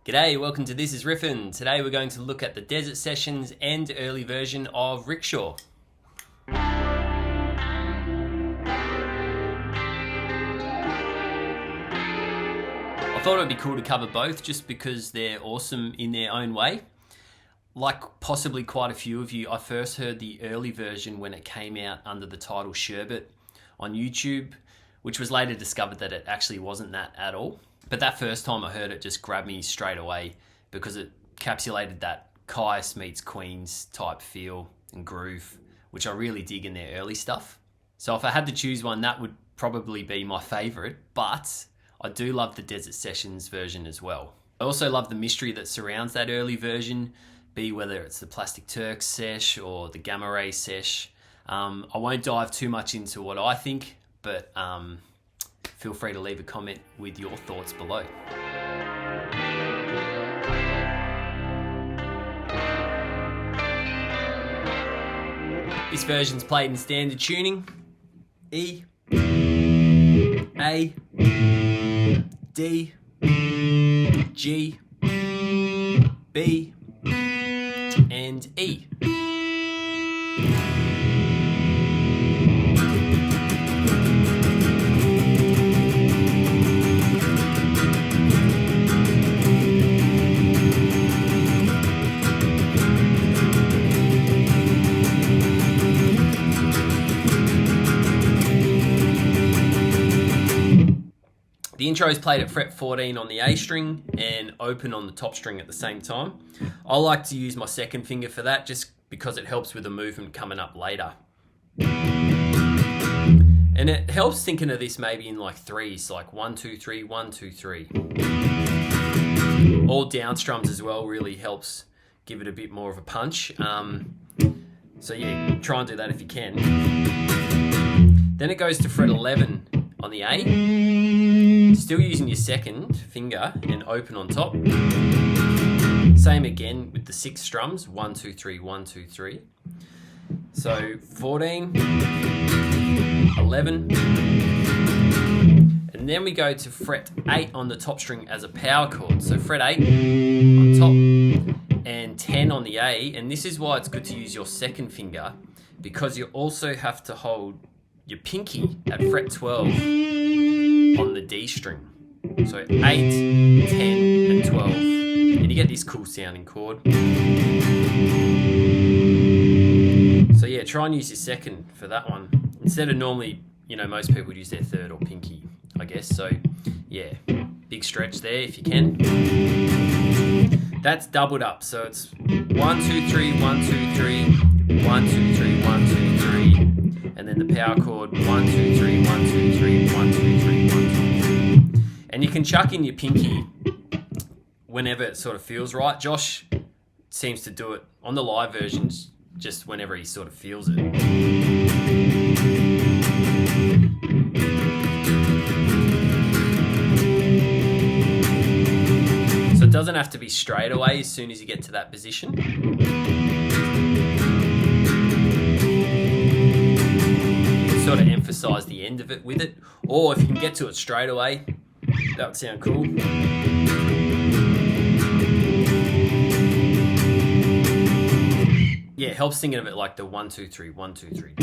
G'day, welcome to This Is Riffin'. Today we're going to look at the Desert Sessions and early version of Rickshaw. I thought it would be cool to cover both just because they're awesome in their own way. Like possibly quite a few of you, I first heard the early version when it came out under the title Sherbet on YouTube, which was later discovered that it actually wasn't that at all. But that first time I heard it just grabbed me straight away because it encapsulated that Caius meets Queens type feel and groove, which I really dig in their early stuff. So if I had to choose one, that would probably be my favorite, but I do love the Desert Sessions version as well. I also love the mystery that surrounds that early version, be whether it's the Plastic Turks sesh or the Gamma Ray sesh. I won't dive too much into what I think, but feel free to leave a comment with your thoughts below. This version's played in standard tuning: E, A, D, G, B, and E. The intro is played at fret 14 on the A string and open on the top string at the same time. I like to use my second finger for that just because it helps with the movement coming up later. And it helps thinking of this maybe in like threes, like 1, 2, 3, 1, 2, 3. All down strums as well really helps give it a bit more of a punch. So yeah, try and do that if you can. Then it goes to fret 11 on the A, still using your second finger and open on top. Same again with the 6 strums, 1, 2, 3, 1, 2, 3. So 14, 11, and then we go to fret 8 on the top string as a power chord. So fret 8 on top and 10 on the A, and this is why it's good to use your second finger, because you also have to hold your pinky at fret 12 on the D string. So 8, 10, and 12. And you get this cool sounding chord. So yeah, try and use your second for that one. Instead of normally, most people would use their third or pinky, I guess. So yeah, big stretch there if you can. That's doubled up. So it's 1, 2, 3, 1, 2, 3, 1, 2, 3, 1, 2, 3. And then the power chord, 1, 2, 3, 1, 2, 3, 1, 2, 3, 1, 2, 3. And you can chuck in your pinky whenever it sort of feels right. Josh seems to do it on the live versions just whenever he sort of feels it. So it doesn't have to be straight away as soon as you get to that position. Sort of emphasize the end of it with it, or if you can get to it straight away, that would sound cool. Yeah, it helps thinking of it like the 1, 2, 3, 1, 2, 3.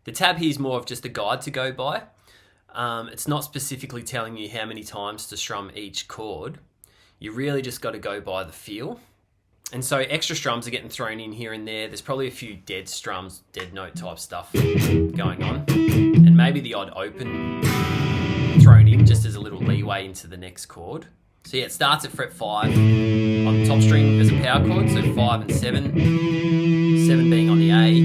The tab here is more of just a guide to go by. It's not specifically telling you how many times to strum each chord. You really just got to go by the feel. And so extra strums are getting thrown in here and there. There's probably a few dead strums, dead note type stuff going on. And maybe the odd open thrown in just as a little leeway into the next chord. So yeah, it starts at fret 5 on the top string as a power chord, so 5 and 7, 7 being on the A,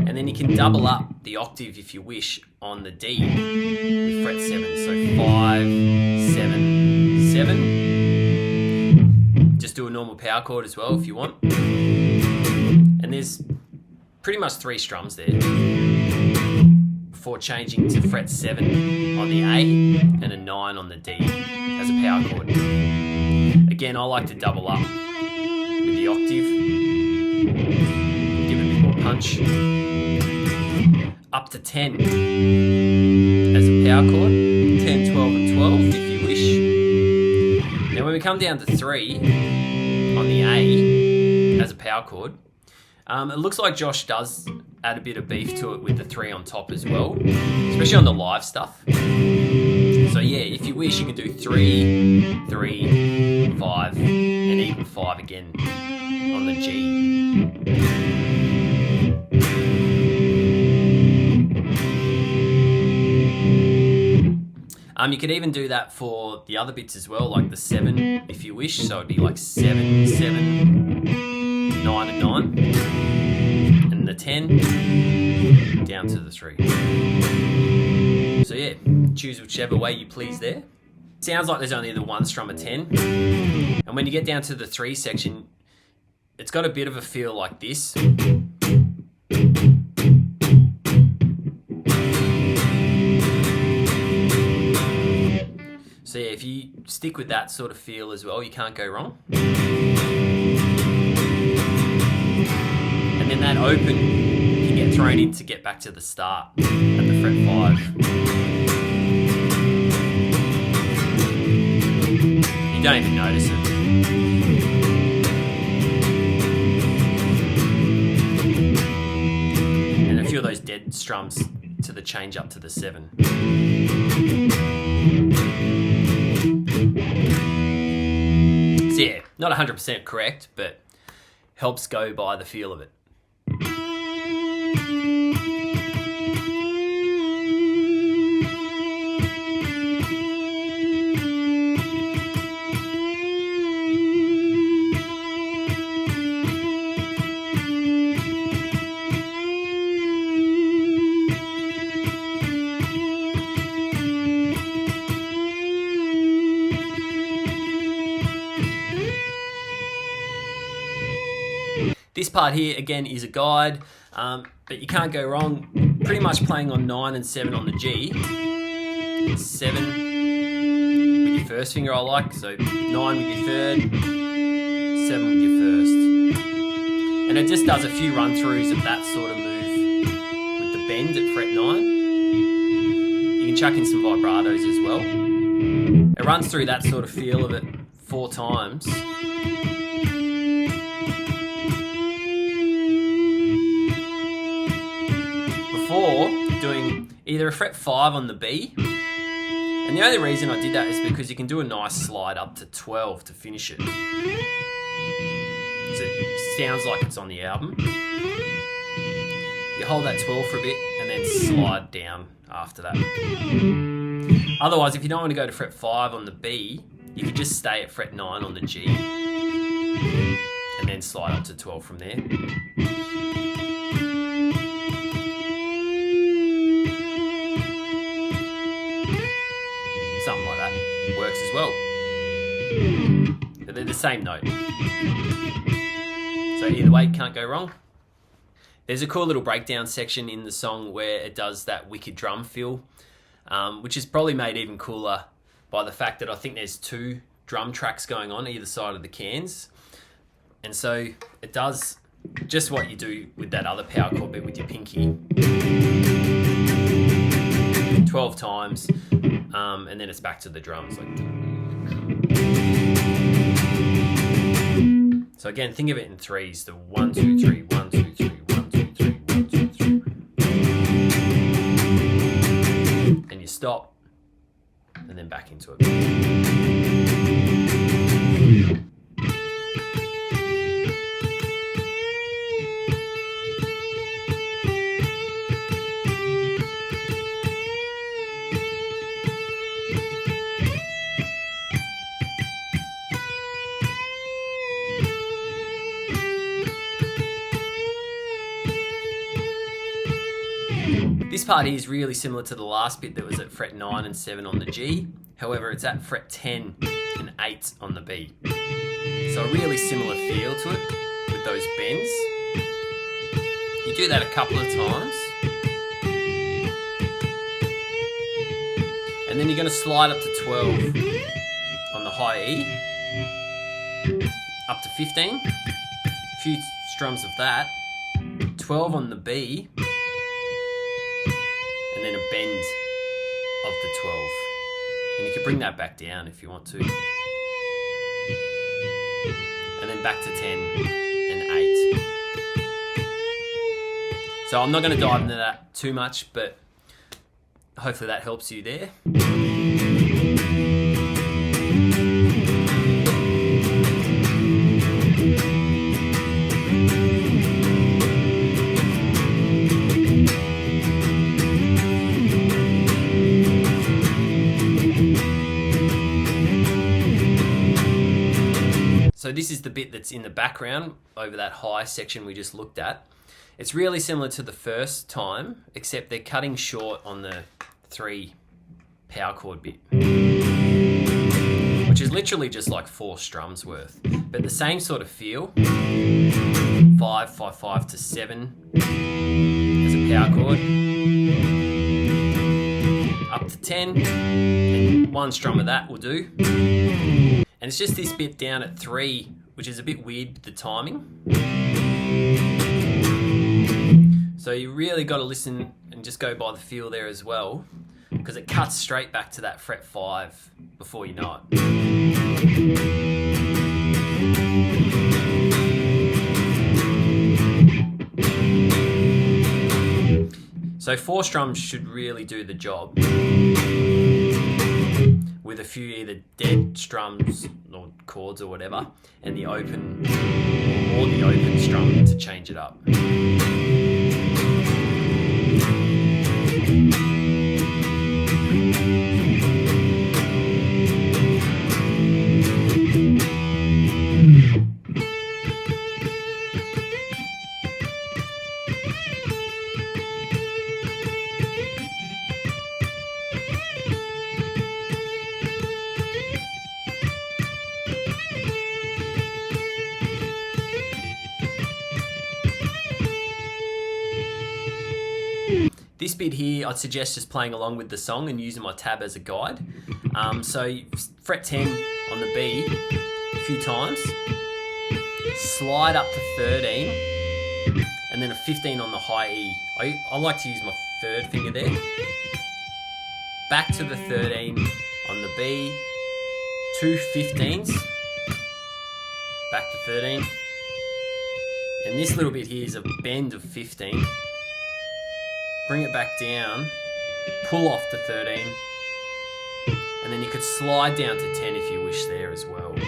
and then you can double up the octave if you wish on the D with fret 7, so 5, 7, normal power chord as well if you want. And there's pretty much 3 strums there before changing to fret 7 on the A and a 9 on the D as a power chord. Again, I like to double up with the octave, give it a bit more punch. Up to 10 as a power chord, 10, 12 and 12 if you wish. Now when we come down to 3 on the A as a power chord, it looks like Josh does add a bit of beef to it with the 3 on top as well, especially on the live stuff. So yeah, if you wish, you can do 3, 3, 5, and even 5 again on the G. You could even do that for the other bits as well, like the 7 if you wish. So it'd be like 7, 7, 9 and 9. And the 10 down to the 3. So yeah, choose whichever way you please there. Sounds like there's only the one strum of 10. And when you get down to the 3 section, it's got a bit of a feel like this. So yeah, if you stick with that sort of feel as well, you can't go wrong. And then that open can get thrown in to get back to the start at the fret 5. You don't even notice it. And a few of those dead strums to the change up to the 7. So yeah, not 100% correct, but helps go by the feel of it. This part here, again, is a guide, but you can't go wrong pretty much playing on 9 and 7 on the G. 7 with your first finger I like, so 9 with your third, 7 with your first. And it just does a few run-throughs of that sort of move with the bend at fret 9. You can chuck in some vibratos as well. It runs through that sort of feel of it 4 times. Before doing either a fret 5 on the B, and the only reason I did that is because you can do a nice slide up to 12 to finish it. So it sounds like it's on the album. You hold that 12 for a bit and then slide down after that. Otherwise, if you don't want to go to fret 5 on the B, you can just stay at fret 9 on the G and then slide up to 12 from there. Something like that works as well. But they're the same note. So either way, can't go wrong. There's a cool little breakdown section in the song where it does that wicked drum fill, which is probably made even cooler by the fact that I think there's 2 drum tracks going on either side of the cans. And so it does just what you do with that other power chord bit with your pinky. 12 times, and then it's back to the drums. So again, think of it in 3s, the 1, 2, 3, 1, 2, 3, 1, 2, 3, 1, 2, 3. And you stop, and then back into it. This part here is really similar to the last bit that was at fret 9 and 7 on the G. However, it's at fret 10 and 8 on the B. So a really similar feel to it with those bends. You do that a couple of times. And then you're going to slide up to 12 on the high E, up to 15, a few strums of that, 12 on the B, and then a bend of the 12. And you can bring that back down if you want to. And then back to 10 and 8. So I'm not going to dive into that too much, but hopefully that helps you there. So this is the bit that's in the background over that high section we just looked at. It's really similar to the first time, except they're cutting short on the 3 power chord bit, which is literally just like 4 strums worth, but the same sort of feel. 5, 5, 5 to 7 as a power chord, up to 10, and 1 strum of that will do. And it's just this bit down at 3, which is a bit weird with the timing. So you really got to listen and just go by the feel there as well, because it cuts straight back to that fret 5 before you know it. So 4 strums should really do the job, with a few either dead strums or chords or whatever, and the open or the open strum to change it up. This bit here, I'd suggest just playing along with the song and using my tab as a guide. So fret 10 on the B a few times, slide up to 13, and then a 15 on the high E. I like to use my 3rd finger there. Back to the 13 on the B, 2 15s, back to 13. And this little bit here is a bend of 15. Bring it back down, pull off to 13, and then you could slide down to 10 if you wish there as well. So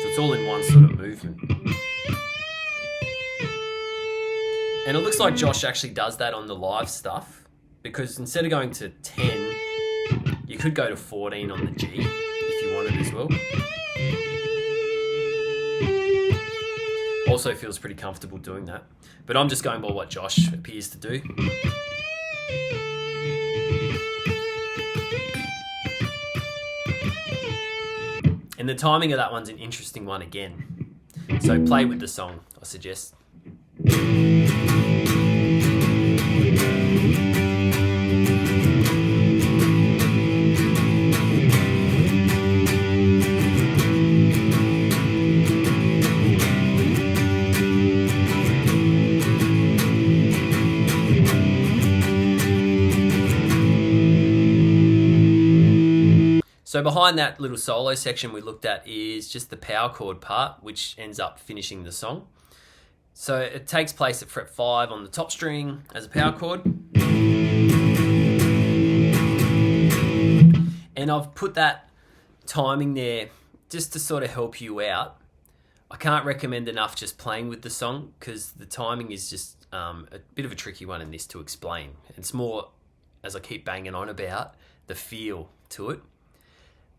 it's all in one sort of movement. And it looks like Josh actually does that on the live stuff, because instead of going to 10, you could go to 14 on the G if you wanted as well. Also feels pretty comfortable doing that, but I'm just going by what Josh appears to do. And the timing of that one's an interesting one again, so play with the song, I suggest. So behind that little solo section we looked at is just the power chord part, which ends up finishing the song. So it takes place at fret 5 on the top string as a power chord. And I've put that timing there just to sort of help you out. I can't recommend enough just playing with the song, because the timing is just a bit of a tricky one in this to explain. It's more, as I keep banging on about, the feel to it.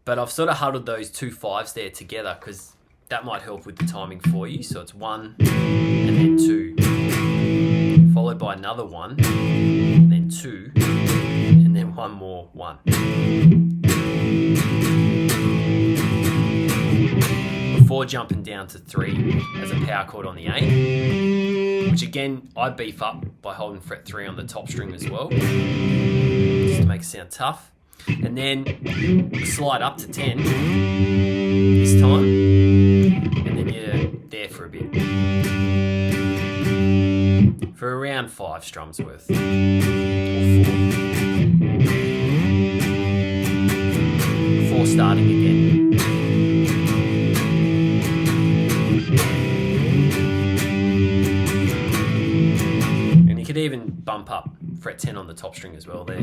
But I've sort of huddled those 2 5s there together because that might help with the timing for you. So it's 1 and then 2, followed by another 1, then 2, and then one more 1. jumping down to 3 as a power chord on the A, which again, I beef up by holding fret 3 on the top string as well, just to make it sound tough. And then slide up to 10 this time, and then you're there for a bit. For around 5 strums worth, or 4. 4 starting again. And you could even bump up fret 10 on the top string as well there,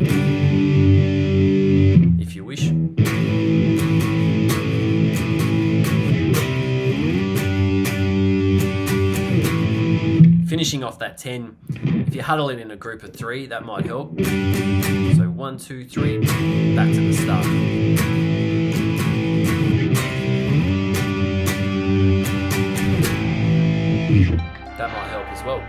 if you wish. Finishing off that 10, if you huddle it in a group of 3, that might help. So 1, 2, 3, back to the start. That might help as well.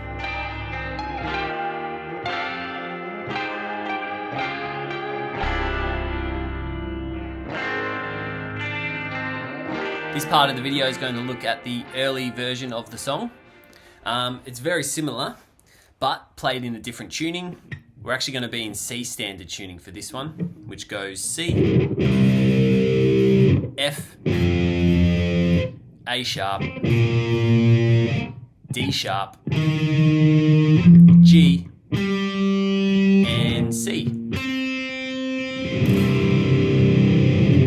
This part of the video is going to look at the early version of the song. It's very similar, but played in a different tuning. We're actually going to be in C standard tuning for this one, which goes C, F, A sharp, D sharp, G, and C.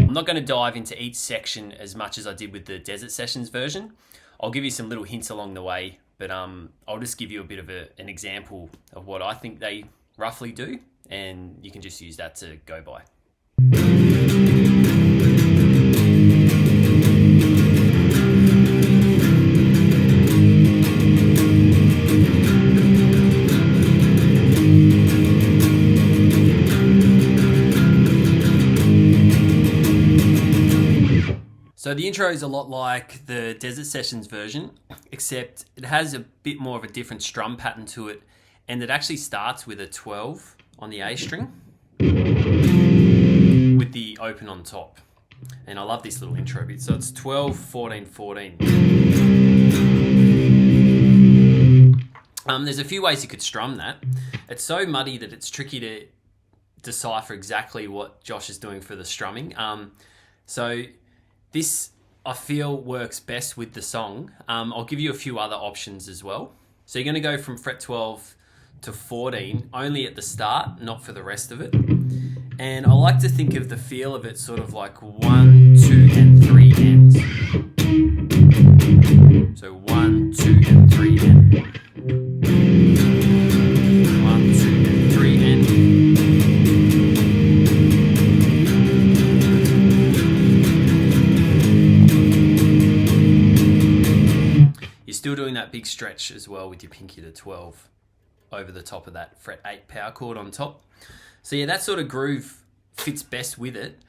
I'm not going to dive into each section as much as I did with the Desert Sessions version. I'll give you some little hints along the way, but I'll just give you a bit of an example of what I think they roughly do, and you can just use that to go by. So the intro is a lot like the Desert Sessions version, except it has a bit more of a different strum pattern to it, and it actually starts with a 12 on the A string with the open on top. And I love this little intro bit. So it's 12, 14, 14. There's a few ways you could strum that. It's so muddy that it's tricky to decipher exactly what Josh is doing for the strumming. So this, I feel, works best with the song. I'll give you a few other options as well. So you're going to go from fret 12 to 14 only at the start, not for the rest of it. And I like to think of the feel of it sort of like 1, 2, and 3 ends. So 1, 2, and 3 end. 1, 2, and 3 end. Still doing that big stretch as well with your pinky to 12 over the top of that fret 8 power chord on top. So yeah, that sort of groove fits best with it,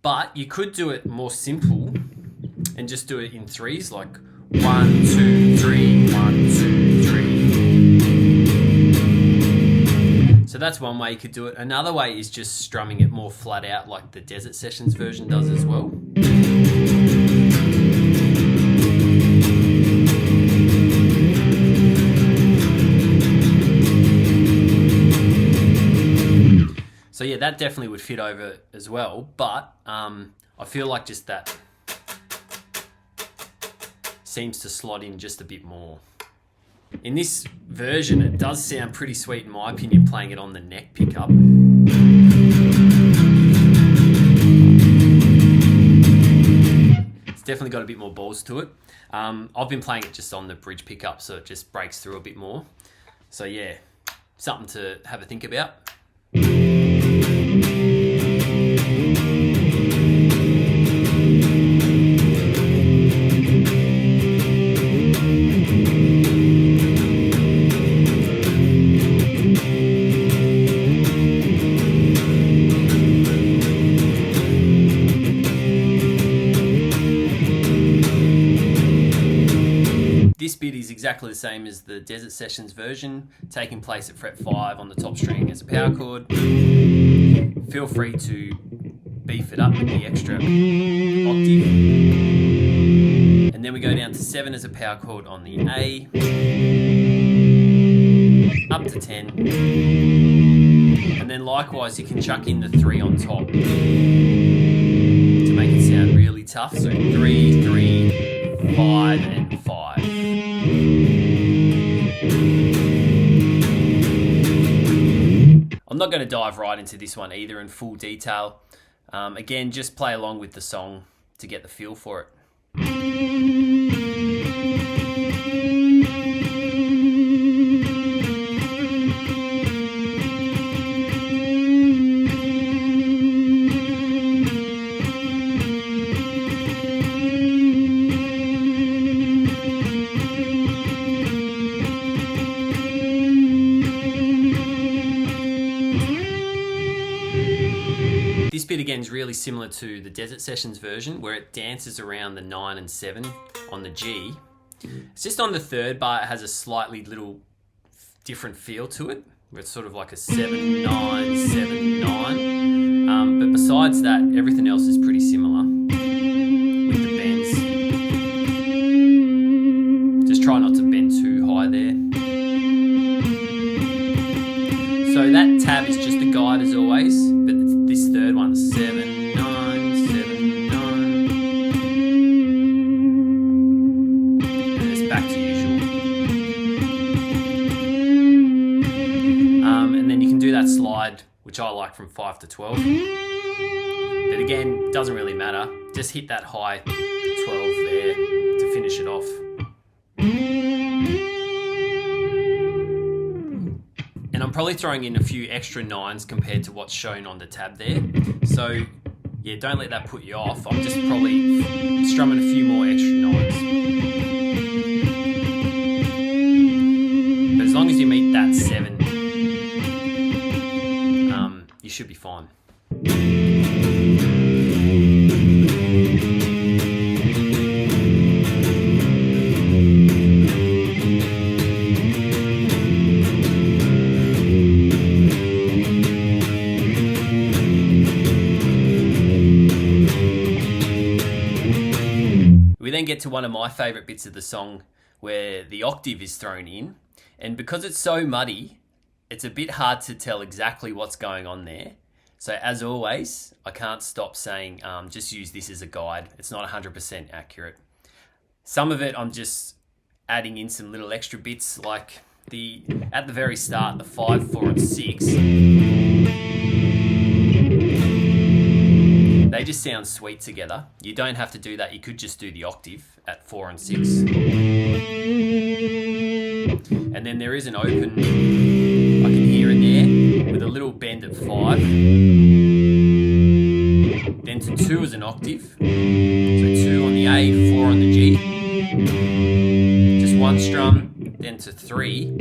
but you could do it more simple and just do it in threes, like 1, 2, 3, 1, 2, 3. So that's one way you could do it. Another way is just strumming it more flat out like the Desert Sessions version does as well. So yeah, that definitely would fit over as well, but I feel like just that seems to slot in just a bit more. In this version, it does sound pretty sweet in my opinion, playing it on the neck pickup. It's definitely got a bit more balls to it. I've been playing it just on the bridge pickup, so it just breaks through a bit more. So yeah, something to have a think about. This bit is exactly the same as the Desert Sessions version, taking place at fret 5 on the top string as a power chord. Feel free to beef it up with the extra octave. And then we go 7 as a power chord on the A, up to 10, and then likewise you can chuck in the 3 on top to make it sound really tough. So 3, 3, 5, and 5. I'm not going to dive right into this one either in full detail. Again, just play along with the song to get the feel for it. This bit again is really similar to the Desert Sessions version where it dances around the 9 and 7 on the G. It's just on the third bar it has a slightly little different feel to it, where it's sort of like a 7, 9, 7, 9. But besides that, everything else is pretty similar with the bends. Just try not to bend too high there. So that tab is just a guide as always, but this third one, 7, 9, 7, 9. And it's back to usual. And then you can do that slide, which I like, from 5 to 12. But again, doesn't really matter. Just hit that high 12 there to finish it off. And I'm probably throwing in a few extra 9s compared to what's shown on the tab there. So yeah, don't let that put you off. I'm just probably strumming a few more extra 9s. But as long as you meet that 7, you should be fine. We then get to one of my favourite bits of the song where the octave is thrown in, and because it's so muddy, it's a bit hard to tell exactly what's going on there. So as always, I can't stop saying just use this as a guide. It's not 100% accurate. Some of it I'm just adding in some little extra bits, like at the very start, the 5, 4 and 6. They just sound sweet together. You don't have to do that. You could just do the octave at 4 and 6. And then there is an open, I can hear in there, with a little bend at 5. Then to 2 as an octave. So 2 on the A, 4 on the G. Just one strum, then to 3,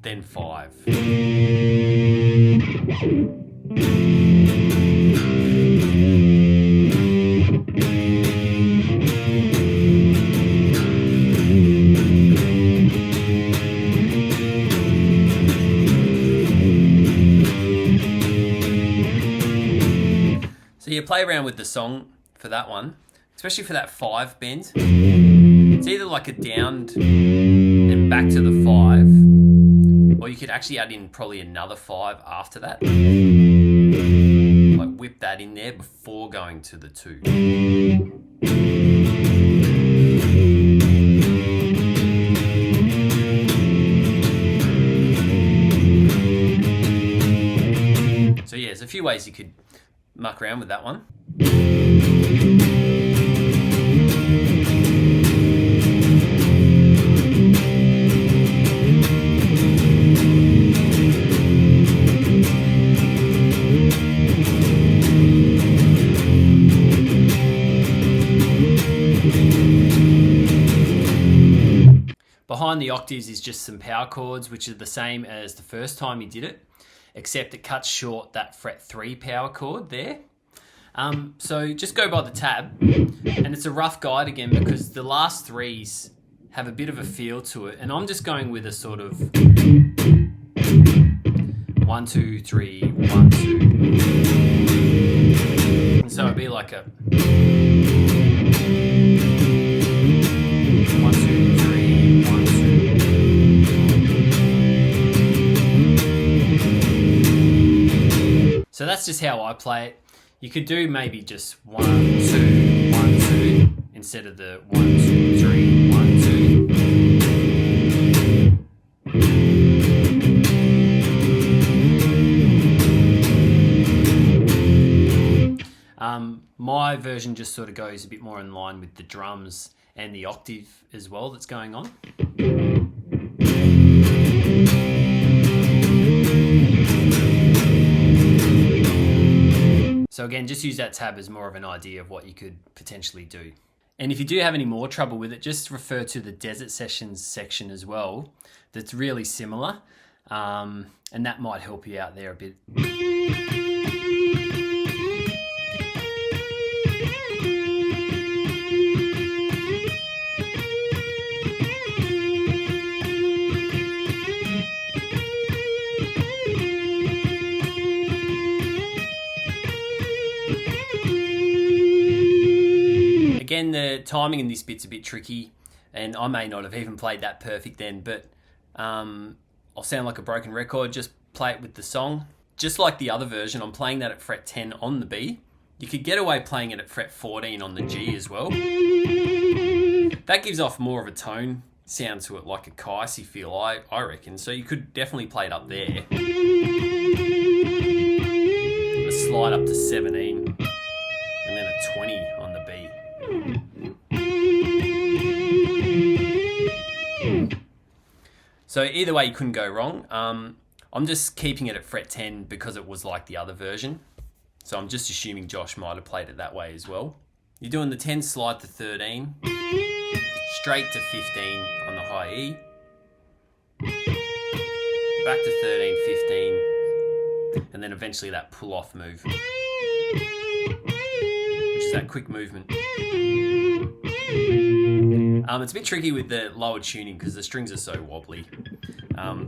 then 5. So you play around with the song for that one, especially for that 5 bend. It's either like a down and back to the 5, or you could actually add in probably another 5 after that. Like whip that in there before going to the 2. So yeah, there's a few ways you could muck around with that one. Behind the octaves is just some power chords, which are the same as the first time you did it, except it cuts short that fret 3 power chord there. So just go by the tab, and it's a rough guide again because the last 3s have a bit of a feel to it, and I'm just going with a sort of 1, 2, 3, 1, 2. And so it'd be like a... So that's just how I play it. You could do maybe just 1, 2, 1, 2 instead of the 1, 2, 3, 1, 2. My version just sort of goes a bit more in line with the drums and the octave as well that's going on. So again, just use that tab as more of an idea of what you could potentially do. And if you do have any more trouble with it, just refer to the Desert Sessions section as well. That's really similar, and that might help you out there a bit. Again, the timing in this bit's a bit tricky, and I may not have even played that perfect then, but I'll sound like a broken record. Just play it with the song. Just like the other version, I'm playing that at fret 10 on the B. You could get away playing it at fret 14 on the G as well. That gives off more of a tone sound to it, like a Kaisi feel, I reckon. So you could definitely play it up there. A slide up to 17, and then a 20 on the B. So either way, you couldn't go wrong. I'm just keeping it at fret 10 because it was like the other version. So I'm just assuming Josh might have played it that way as well. You're doing the 10 slide to 13, straight to 15 on the high E, back to 13, 15, and then eventually that pull-off move, which is that quick movement. It's a bit tricky with the lower tuning because the strings are so wobbly,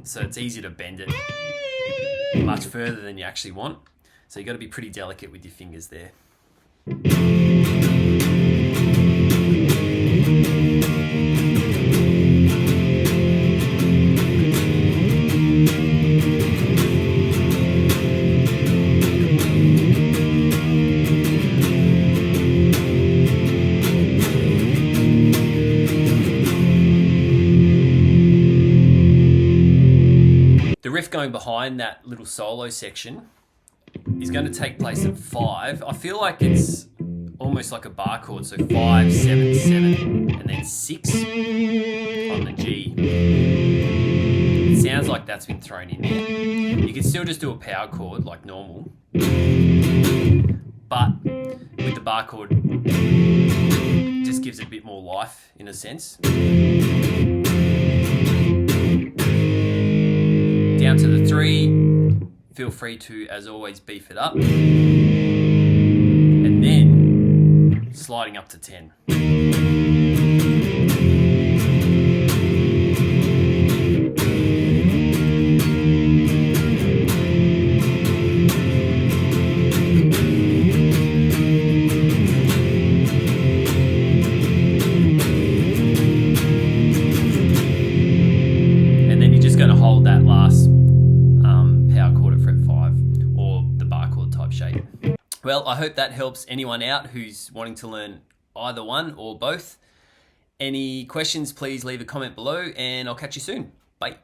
so it's easy to bend it much further than you actually want. So you've got to be pretty delicate with your fingers there. The riff going behind that little solo section is going to take place at 5. I feel like it's almost like a bar chord, so 5, 7, 7, and then 6 on the G. It sounds like that's been thrown in there. You can still just do a power chord like normal, but with the bar chord, it just gives it a bit more life in a sense. Down to the 3, feel free to, as always, beef it up. And then sliding up to 10. And then you're just going to hold that last power chord at fret 5 or the bar chord type shape. Well, I hope that helps anyone out who's wanting to learn either one or both. Any questions, please leave a comment below and I'll catch you soon. Bye.